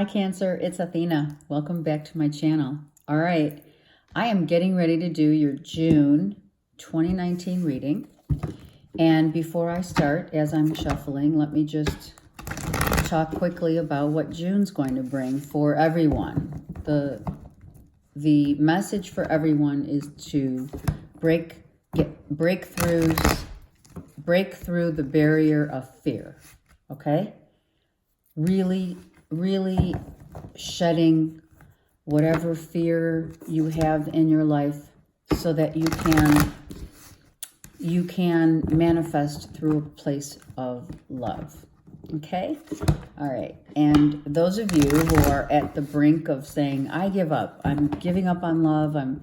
Hi Cancer, it's Athena. Welcome back to my channel. All right, I am getting ready to do your June 2019 reading. And before I start, as I'm shuffling, let me just talk quickly about what June's going to bring for everyone. The message for everyone is to break through the barrier of fear. Okay? Really shedding whatever fear you have in your life so that you can manifest through a place of love. Okay? All right. And those of you who are at the brink of saying, I give up, I'm giving up on love, I'm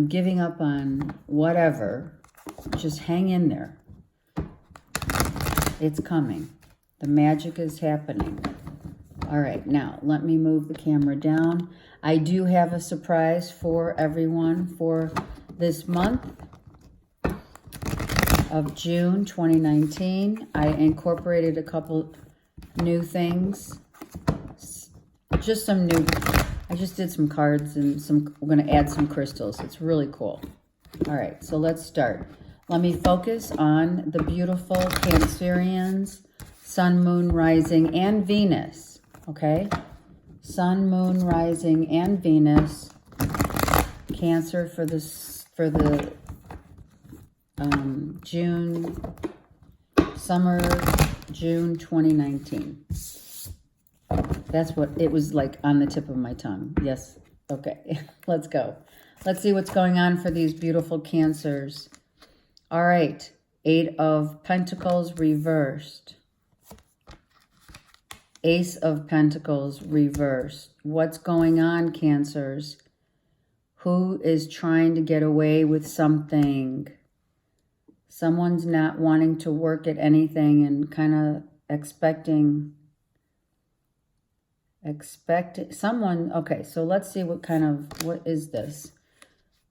giving up on whatever, just hang in there. It's coming. The magic is happening. All right, now let me move the camera down. I do have a surprise for everyone for this month of June 2019. I incorporated a couple new things. Just some new, I just did some cards and we're gonna add some crystals. It's really cool. All right, so let's start. Let me focus on the beautiful Cancerians, Sun, Moon, Rising, and Venus. Okay, Sun, Moon, Rising, and Venus, Cancer for the summer June 2019. That's what it was like on the tip of my tongue. Yes. Okay, let's go. Let's see what's going on for these beautiful Cancers. All right, 8 of Pentacles reversed. Ace of Pentacles reversed. What's going on, Cancers? Who is trying to get away with something? Someone's not wanting to work at anything and kind of expecting someone. Okay, so let's see what is this?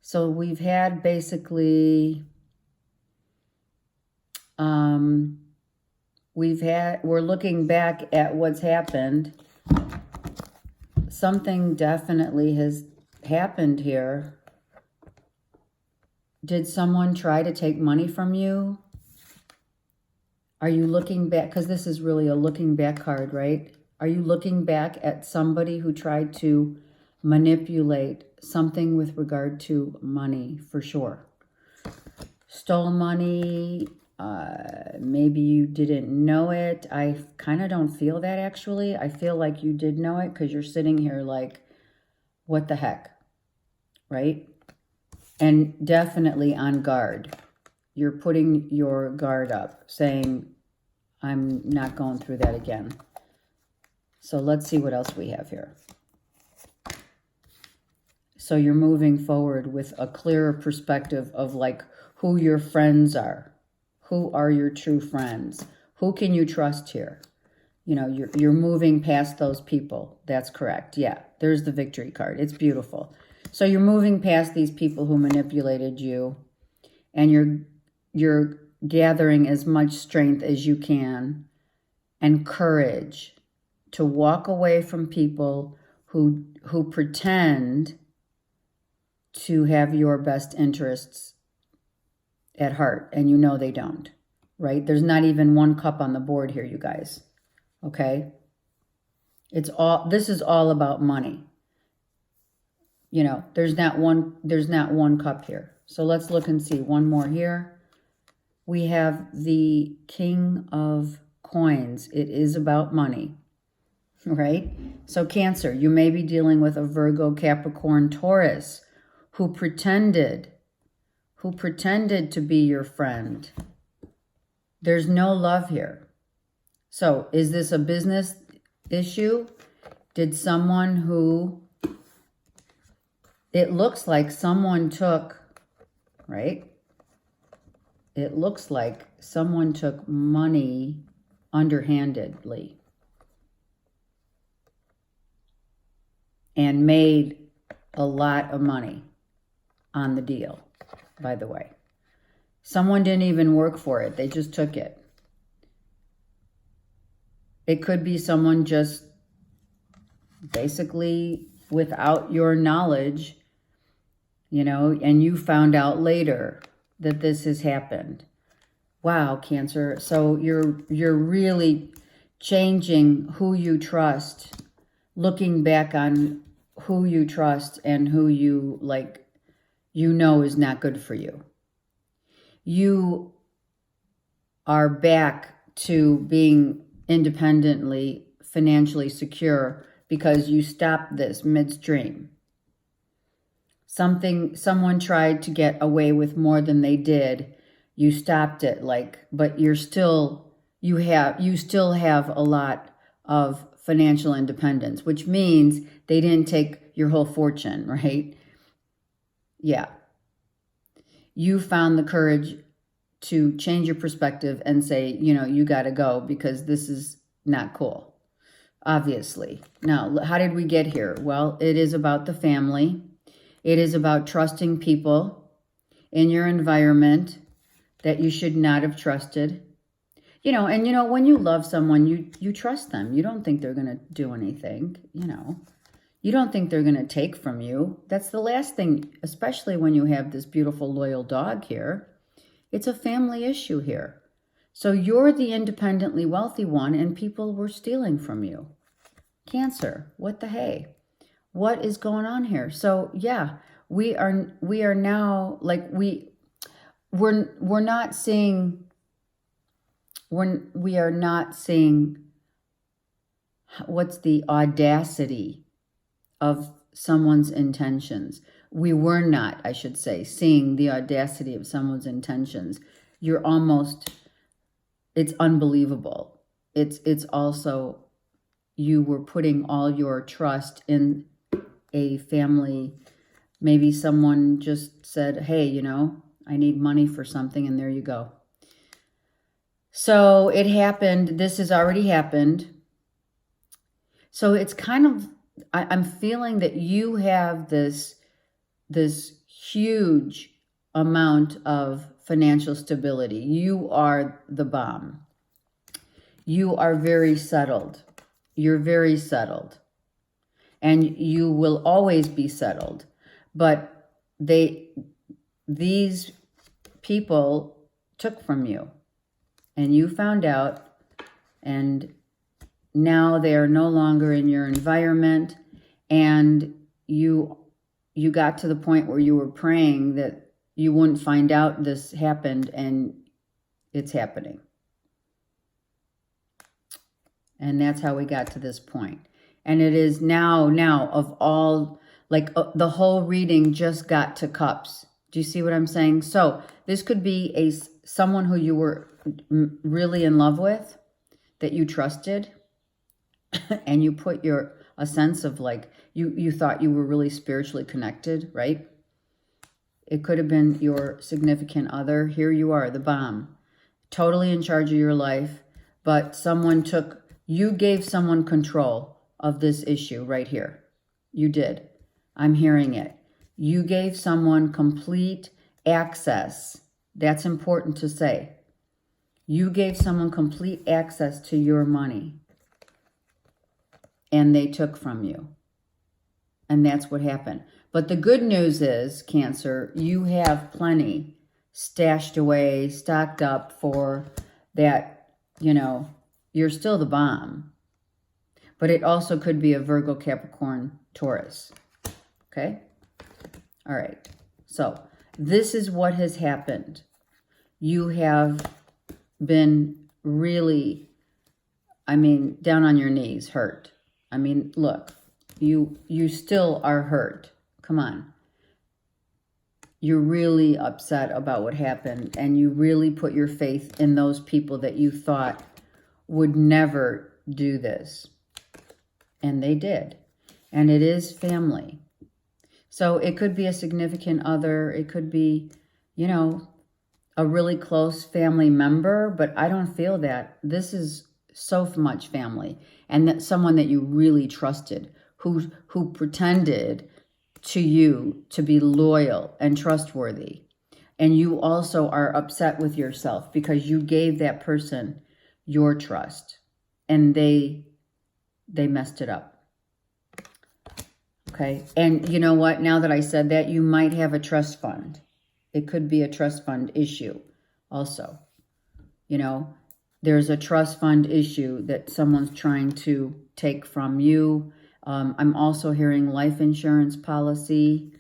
So we've had basically, we're looking back at what's happened. Something definitely has happened here. Did someone try to take money from you? Are you looking back? Because this is really a looking back card, right? Are you looking back at somebody who tried to manipulate something with regard to money, for sure? Stole money. Maybe you didn't know it. I kind of don't feel that, actually. I feel like you did know it because you're sitting here like, what the heck, right? And definitely on guard. You're putting your guard up, saying, I'm not going through that again. So let's see what else we have here. So you're moving forward with a clearer perspective of like who your friends are. Who are your true friends? Who can you trust here? You know, you're moving past those people. That's correct. Yeah, there's the victory card. It's beautiful. So you're moving past these people who manipulated you, and you're gathering as much strength as you can and courage to walk away from people who pretend to have your best interests at heart, and you know they don't, right? There's not even one cup on the board here, you guys. Okay? This is all about money. You know, there's not one cup here. So let's look and see one more here. We have the King of Coins. It is about money, right? So Cancer, you may be dealing with a Virgo, Capricorn, Taurus who pretended to be your friend. There's no love here. So is this a business issue? Did someone who, it looks like someone took, right? It looks like someone took money underhandedly and made a lot of money on the deal. By the way, someone didn't even work for it. They just took it. It could be someone just basically without your knowledge, and you found out later that this has happened. Wow, Cancer. So you're really changing who you trust, looking back on who you trust and who you is not good for you. You are back to being independently, financially secure because you stopped this midstream. Someone tried to get away with more than they did. You stopped it, but you still have a lot of financial independence, which means they didn't take your whole fortune, right? Yeah. You found the courage to change your perspective and say, you got to go because this is not cool, obviously. Now, how did we get here? Well, it is about the family. It is about trusting people in your environment that you should not have trusted. When you love someone, you trust them. You don't think they're going to do anything, You don't think they're going to take from you. That's the last thing, especially when you have this beautiful, loyal dog here. It's a family issue here. So you're the independently wealthy one and people were stealing from you. Cancer, what the hey? What is going on here? So yeah, we are now we're not seeing what's the audacity of someone's intentions. We were not, I should say, seeing the audacity of someone's intentions. It's unbelievable. It's also, you were putting all your trust in a family. Maybe someone just said, hey, I need money for something, and there you go. So it happened. This has already happened. So it's kind of, I'm feeling that you have this huge amount of financial stability. You are the bomb. You are very settled. You're very settled. And you will always be settled. But these people took from you. And you found out, and now they are no longer in your environment, and you got to the point where you were praying that you wouldn't find out this happened, and it's happening. And that's how we got to this point. And it is now of all, the whole reading just got to cups. Do you see what I'm saying? So this could be someone who you were really in love with, that you trusted, and you put a sense of you thought you were really spiritually connected, right? It could have been your significant other. Here you are, the bomb, totally in charge of your life, but you gave someone control of this issue right here. You did. I'm hearing it. You gave someone complete access. That's important to say. You gave someone complete access to your money, and they took from you. And that's what happened. But the good news is, Cancer, you have plenty stashed away, stocked up for that, you're still the bomb. But it also could be a Virgo, Capricorn, Taurus. Okay? All right. So this is what has happened. You have been really, down on your knees, hurt. Look, you still are hurt. Come on. You're really upset about what happened, and you really put your faith in those people that you thought would never do this. And they did. And it is family. So it could be a significant other. It could be, a really close family member, but I don't feel that. This is so much family, and that someone that you really trusted, who pretended to you to be loyal and trustworthy. And you also are upset with yourself because you gave that person your trust, and they messed it up. Okay. And you know what? Now that I said that, you might have a trust fund. It could be a trust fund issue also. You know, there's a trust fund issue that someone's trying to take from you. I'm also hearing life insurance policy.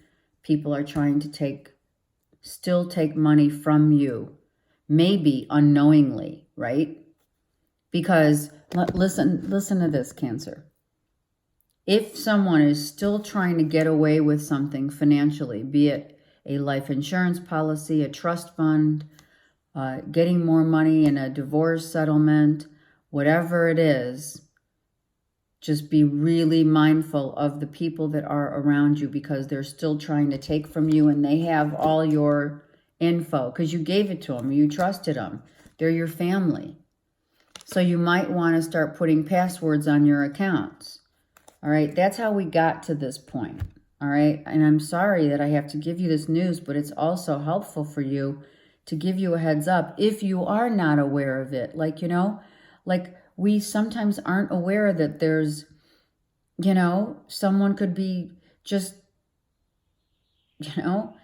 People are trying to still take money from you, maybe unknowingly, right? Because listen to this, Cancer. If someone is still trying to get away with something financially, be it a life insurance policy, a trust fund, getting more money in a divorce settlement, whatever it is, just be really mindful of the people that are around you, because they're still trying to take from you, and they have all your info because you gave it to them. You trusted them. They're your family. So you might want to start putting passwords on your accounts. All right. That's how we got to this point. All right. And I'm sorry that I have to give you this news, but it's also helpful for you to give you a heads up if you are not aware of it. Like, you know, like we sometimes aren't aware that there's, you know, someone could be just, you know,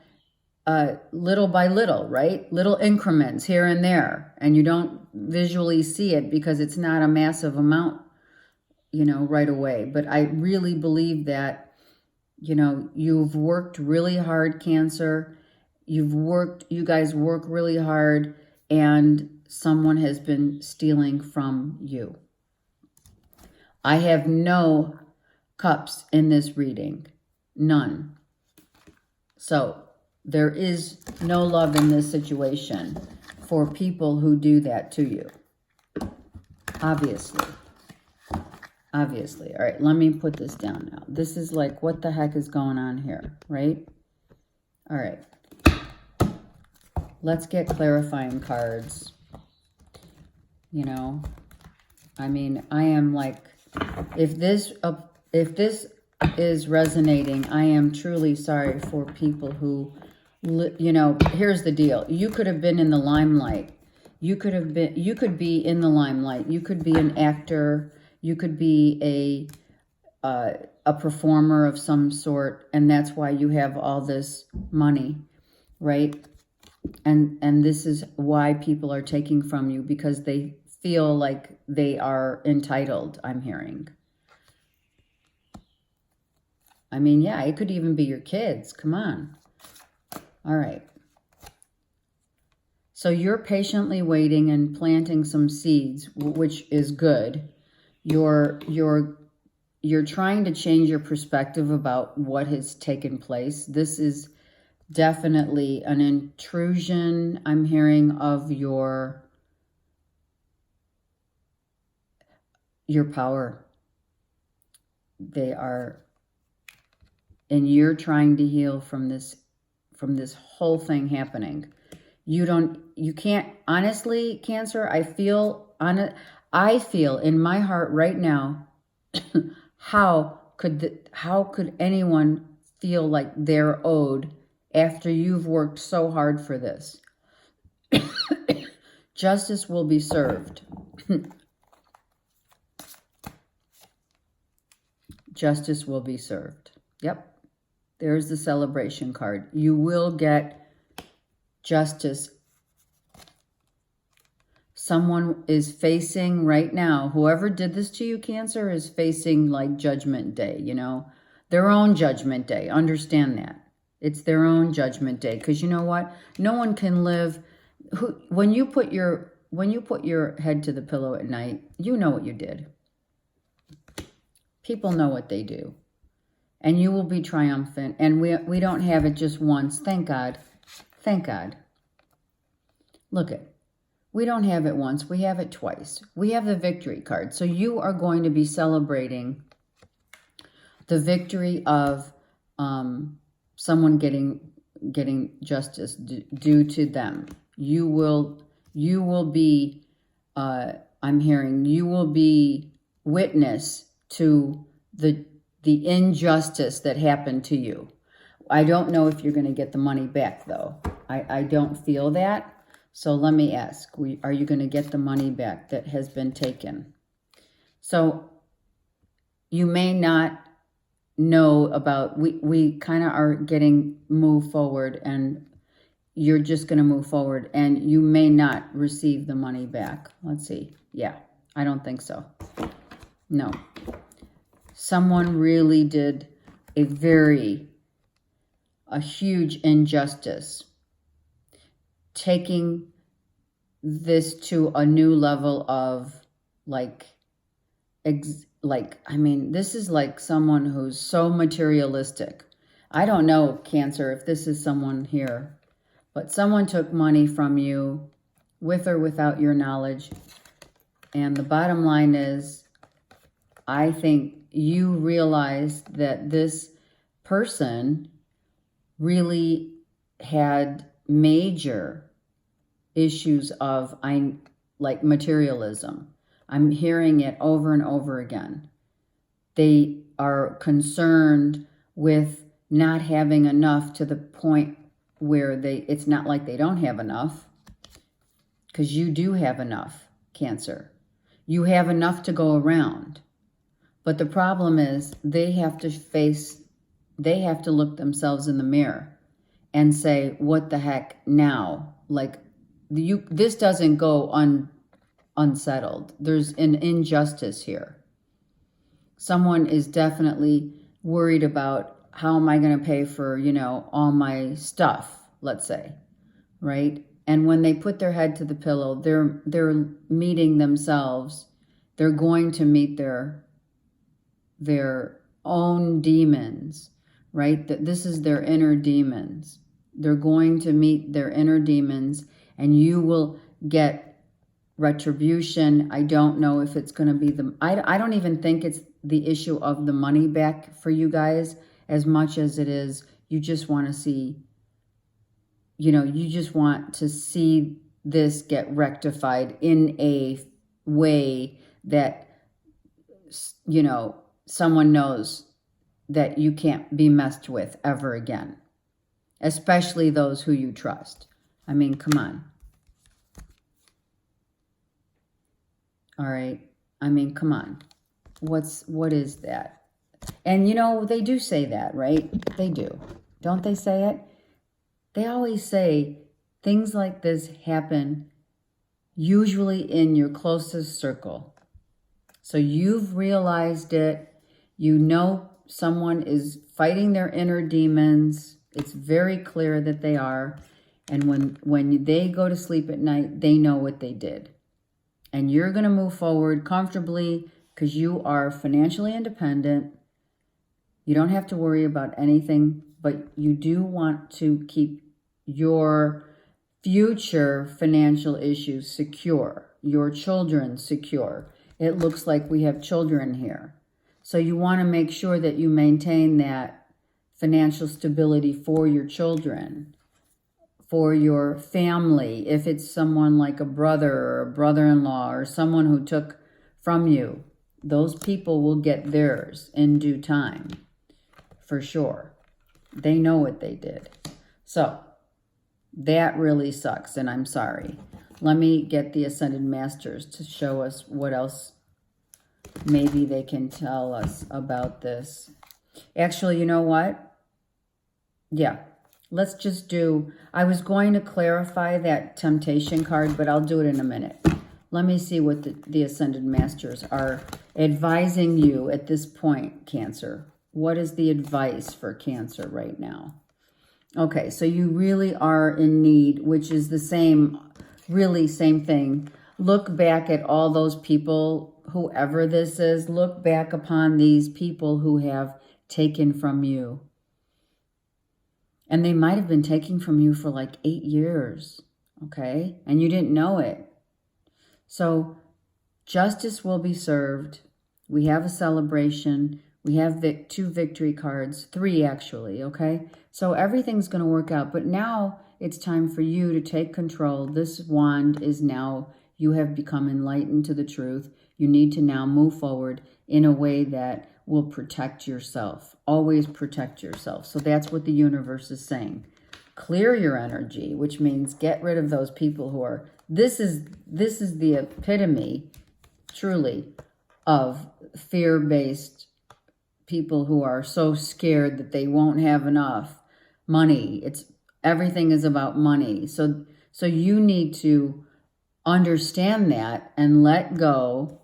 little by little, right? Little increments here and there. And you don't visually see it because it's not a massive amount, you know, right away. But I really believe that, you know, you've worked really hard, Cancer. You guys work really hard, and someone has been stealing from you. I have no cups in this reading. None. So there is no love in this situation for people who do that to you. Obviously. Obviously. All right, let me put this down now. This is like, what the heck is going on here, right? All right. Let's get clarifying cards. You know, I mean, I am like, if this is resonating, I am truly sorry for people who, you know, here's the deal. You could have been in the limelight. You could be in the limelight. You could be an actor. You could be a performer of some sort, and that's why you have all this money, right? And this is why people are taking from you, because they feel like they are entitled, I'm hearing. I mean, yeah, it could even be your kids. Come on. All right. So you're patiently waiting and planting some seeds, which is good. You're trying to change your perspective about what has taken place. This is definitely an intrusion, I'm hearing, of your power. They are, and you're trying to heal from this whole thing happening. You can't, honestly, Cancer, I feel in my heart right now, how could anyone feel like they're owed after you've worked so hard for this? Justice will be served. Justice will be served. Yep. There's the celebration card. You will get justice. Someone is facing right now, whoever did this to you, Cancer, is facing like judgment day, you know, their own judgment day. Understand that. It's their own judgment day. Because you know what? No one can live. When you put your head to the pillow at night, you know what you did. People know what they do. And you will be triumphant. And we don't have it just once. Thank God. Thank God. Look it. We don't have it once. We have it twice. We have the victory card. So you are going to be celebrating the victory of someone getting justice due to them. You will be, I'm hearing, you will be witness to the injustice that happened to you. I don't know if you're going to get the money back, though. I don't feel that. So let me ask, are you going to get the money back that has been taken? So you may not know about, we kind of are getting move forward, and you're just going to move forward, and you may not receive the money back. Let's see. Yeah, I don't think so. No. Someone really did a huge injustice, taking this to a new level of I mean, this is like someone who's so materialistic. I don't know, Cancer, if this is someone here, but someone took money from you with or without your knowledge. And the bottom line is, I think you realize that this person really had major issues of materialism. I'm hearing it over and over again. They are concerned with not having enough, to the point where it's not like they don't have enough, because you do have enough, Cancer. You have enough to go around. But the problem is they have to look themselves in the mirror and say, what the heck now? This doesn't go unsettled. There's an injustice here. Someone is definitely worried about, how am I going to pay for, all my stuff, let's say, right? And when they put their head to the pillow, they're meeting themselves. They're going to meet their own demons, right? This is their inner demons. They're going to meet their inner demons, and you will get retribution. I don't know if it's going to be I don't even think it's the issue of the money back for you guys, as much as it is you just want to see, you just want to see this get rectified in a way that, someone knows that you can't be messed with ever again, especially those who you trust. I mean, come on. All right. I mean, come on. What is that? And they do say that, right? They do. Don't they say it? They always say things like this happen usually in your closest circle. So you've realized it. Someone is fighting their inner demons. It's very clear that they are. And when they go to sleep at night, they know what they did. And you're going to move forward comfortably because you are financially independent. You don't have to worry about anything, but you do want to keep your future financial issues secure, your children secure. It looks like we have children here. So you want to make sure that you maintain that financial stability for your children, for your family. If it's someone like a brother or a brother-in-law or someone who took from you, those people will get theirs in due time, for sure. They know what they did. So that really sucks, and I'm sorry. Let me get the Ascended Masters to show us what else maybe they can tell us about this. Actually, you know what? Yeah, let's just do... I was going to clarify that Temptation card, but I'll do it in a minute. Let me see what the Ascended Masters are advising you at this point, Cancer. What is the advice for Cancer right now? Okay, so you really are in need, which is the same thing. Look back at all those people, whoever this is, look back upon these people who have taken from you. And they might have been taking from you for like 8 years, okay? And you didn't know it. So justice will be served. We have a celebration. We have 2 victory cards, 3 actually, okay? So everything's going to work out. But now it's time for you to take control. This wand is now, you have become enlightened to the truth. You need to now move forward in a way that will protect yourself. Always protect yourself. So that's what the universe is saying. Clear your energy, which means get rid of those people who are... This is the epitome, truly, of fear-based people who are so scared that they won't have enough money. Everything is about money. So you need to understand that and let go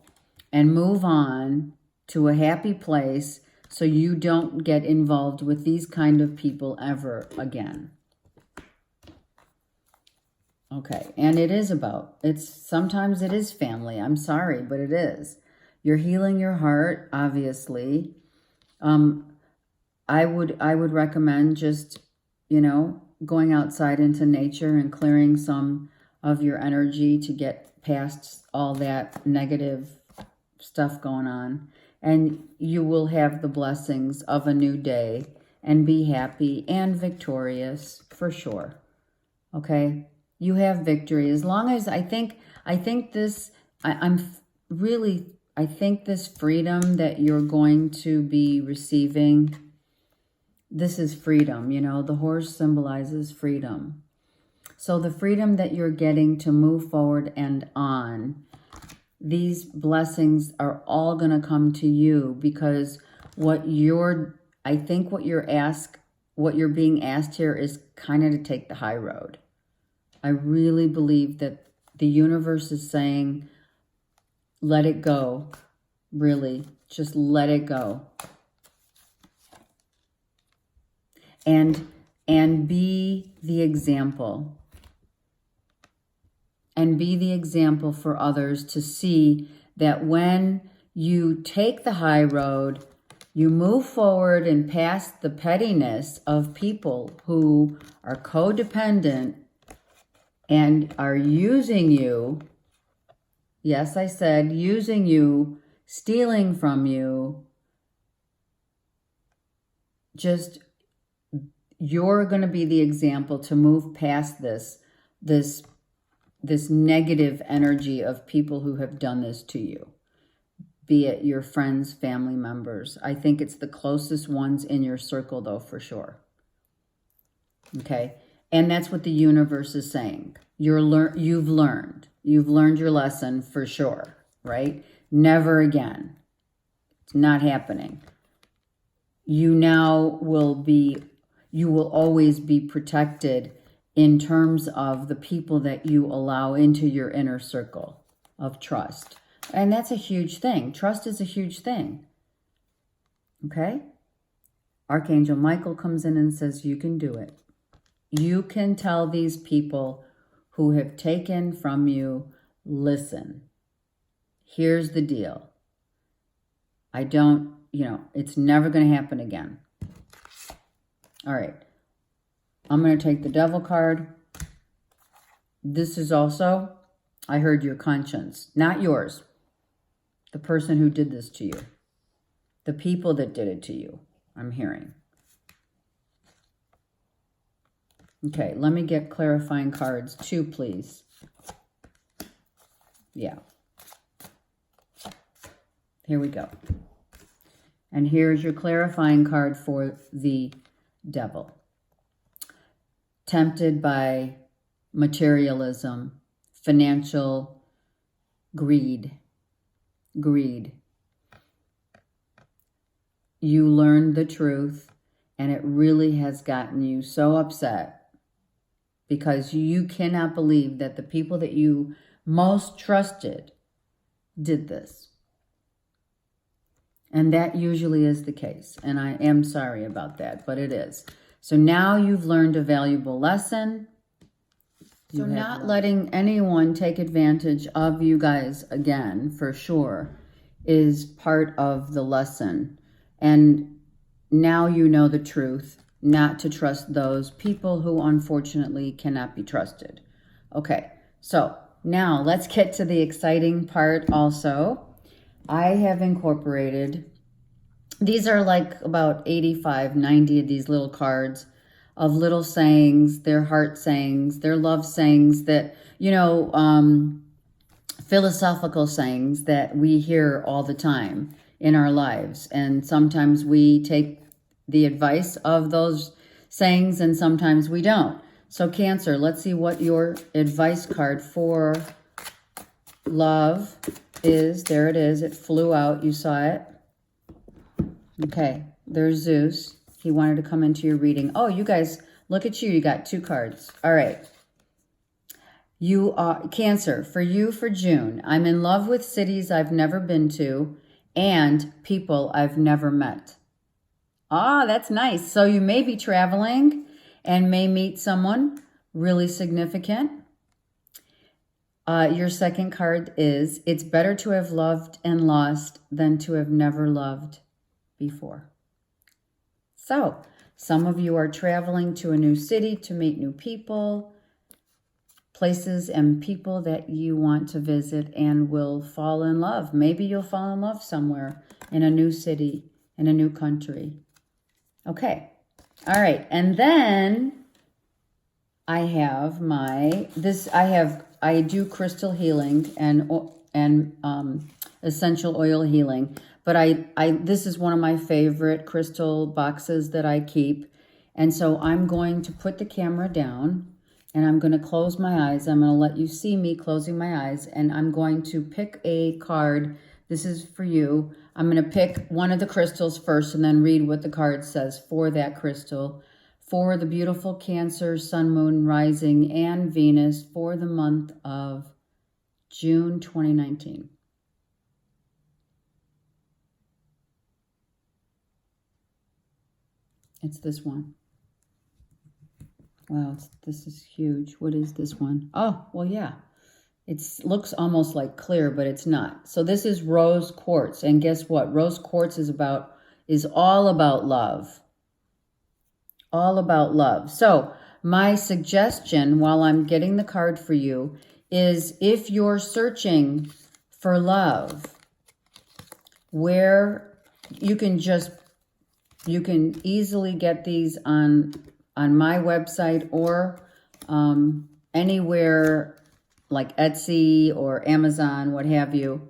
and move on to a happy place so you don't get involved with these kind of people ever again. Okay, and sometimes it is family. I'm sorry, but it is. You're healing your heart, obviously. I would recommend just, going outside into nature and clearing some of your energy to get past all that negative stuff going on. And you will have the blessings of a new day and be happy and victorious for sure. Okay? You have victory. As long as I think this freedom that you're going to be receiving, this is freedom. The horse symbolizes freedom. So the freedom that you're getting to move forward and on, these blessings are all going to come to you because what you're being asked here is kind of to take the high road. I really believe that the universe is saying, let it go. Really, just let it go. And be the example. And be the example for others to see that when you take the high road, you move forward and past the pettiness of people who are codependent and are using you. Yes, I said using you, stealing from you. Just, you're going to be the example to move past this negative energy of people who have done this to you. Be it your friends, family members. I think it's the closest ones in your circle, though, for sure. Okay? And that's what the universe is saying. You've learned your lesson for sure, right? Never again. It's not happening. You will always be protected in terms of the people that you allow into your inner circle of trust. And that's a huge thing. Trust is a huge thing. Okay? Archangel Michael comes in and says, you can do it. You can tell these people who have taken from you, listen, here's the deal. It's never going to happen again. All right. I'm going to take the Devil card. This is also, I heard your conscience, not yours. The person who did this to you. The people that did it to you, I'm hearing. Okay, let me get clarifying cards. 2, please. Yeah. Here we go. And here's your clarifying card for the Devil. Tempted by materialism, financial greed. You learned the truth, and it really has gotten you so upset because you cannot believe that the people that you most trusted did this. And that usually is the case. And I am sorry about that, but it is. So now you've learned a valuable lesson. So not letting anyone take advantage of you guys again, for sure, is part of the lesson. And now you know the truth, not to trust those people who unfortunately cannot be trusted. Okay, so now let's get to the exciting part also. I have incorporated, these are like about 85, 90 of these little cards of little sayings, their heart sayings, their love sayings that, philosophical sayings that we hear all the time in our lives. And sometimes we take the advice of those sayings and sometimes we don't. So Cancer, let's see what your advice card for love is. There it is. It flew out. You saw it. Okay, there's Zeus. He wanted to come into your reading. Oh, you guys, look at you. You got 2 cards. All right. You are Cancer. For you for June, I'm in love with cities I've never been to and people I've never met. Ah, that's nice. So you may be traveling and may meet someone really significant. Your second card is, it's better to have loved and lost than to have never loved before. So some of you are traveling to a new city to meet new people, places and people that you want to visit and will fall in love. Maybe you'll fall in love somewhere in a new city, in a new country. Okay. All right. And then I have I do crystal healing and essential oil healing, but this is one of my favorite crystal boxes that I keep. And so I'm going to put the camera down and I'm going to close my eyes. I'm going to let you see me closing my eyes, and I'm going to pick a card. This is for you. I'm going to pick one of the crystals first and then read what the card says for that crystal. For the beautiful Cancer, Sun, Moon, Rising, and Venus for the month of June 2019. It's this one. Wow, this is huge. What is this one? Oh, well, yeah. It looks almost like clear, but it's not. So this is rose quartz. And guess what? Rose quartz is all about love. All about love. So my suggestion while I'm getting the card for you is, if you're searching for love, where you can easily get these on my website or anywhere like Etsy or Amazon, what have you.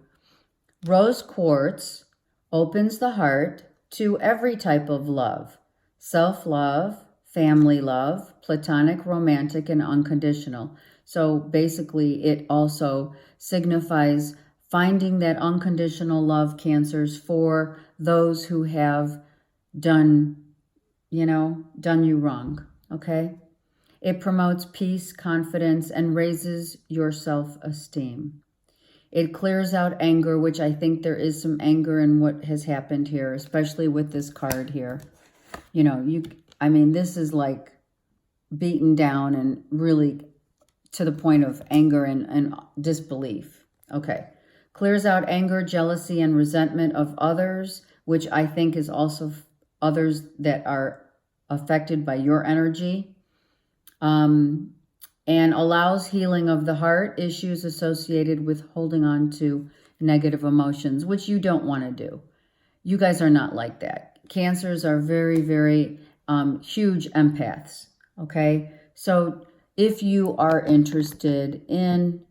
Rose quartz opens the heart to every type of love. Self-love, family love, platonic, romantic, and unconditional. So basically, it also signifies finding that unconditional love, Cancers, for those who have done you wrong, okay? It promotes peace, confidence, and raises your self-esteem. It clears out anger, which I think there is some anger in what has happened here, especially with this card here. This is like beaten down and really to the point of anger and disbelief. Okay. Clears out anger, jealousy, and resentment of others, which I think is also others that are affected by your energy. And allows healing of the heart, issues associated with holding on to negative emotions, which you don't want to do. You guys are not like that. Cancers are very, very huge empaths, okay? So if you are interested in,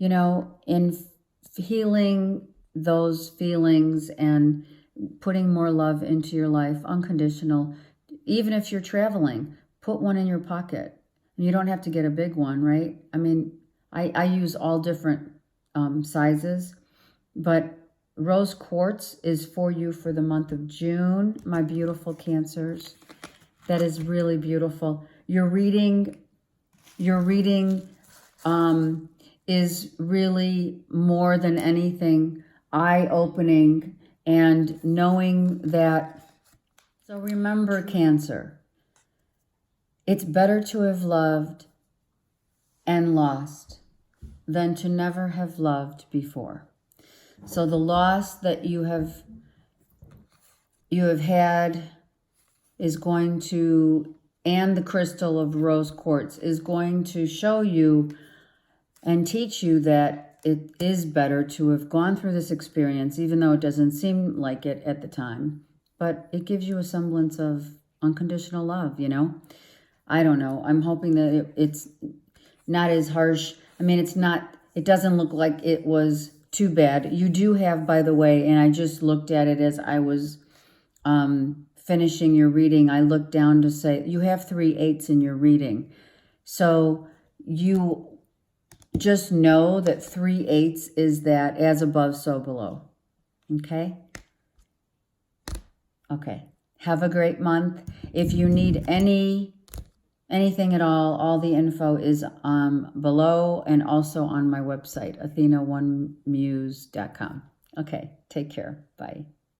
in healing those feelings and putting more love into your life, unconditional, even if you're traveling, put one in your pocket. You don't have to get a big one, right? I use all different sizes, but rose quartz is for you for the month of June, my beautiful Cancers. That is really beautiful. Your reading is really more than anything eye-opening, and knowing that. So remember, Cancer, it's better to have loved and lost than to never have loved before. So the loss that you have had is going to, and the crystal of rose quartz is going to show you and teach you that it is better to have gone through this experience, even though it doesn't seem like it at the time, but it gives you a semblance of unconditional love, I don't know. I'm hoping that it's not as harsh. It doesn't look like it was too bad. You do have, by the way, and I just looked at it as I was finishing your reading, I looked down to say, you have 3 8s in your reading. So you just know that 3 8s is that as above, so below. Okay? Okay. Have a great month. If you need anything at all the info is below and also on my website, athena1muse.com. Okay. Take care. Bye.